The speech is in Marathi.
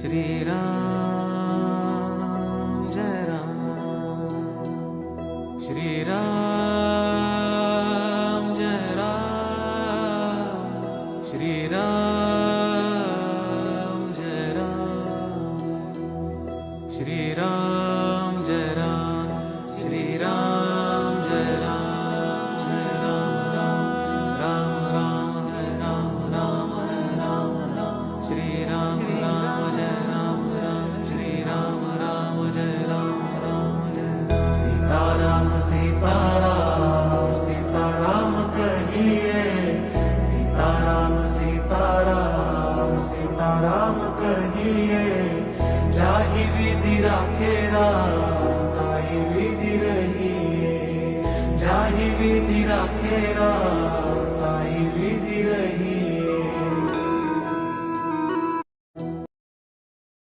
श्री राम जय राम, श्री राम जय राम, श्री राम जय राम, श्री राम जय राम, श्री राम जय राम, जय राम राम राम जय राम, राम राम राम, श्री राम राम जय राम, राम श्री राम राम जय राम, राम जय राम। सीताराम सीताराम सीताराम कहिए, सीताराम सीताराम सीताराम कहिए। जाहि विधि राखे राम ताहि विधि रहिए, जाहि विधि राखे राम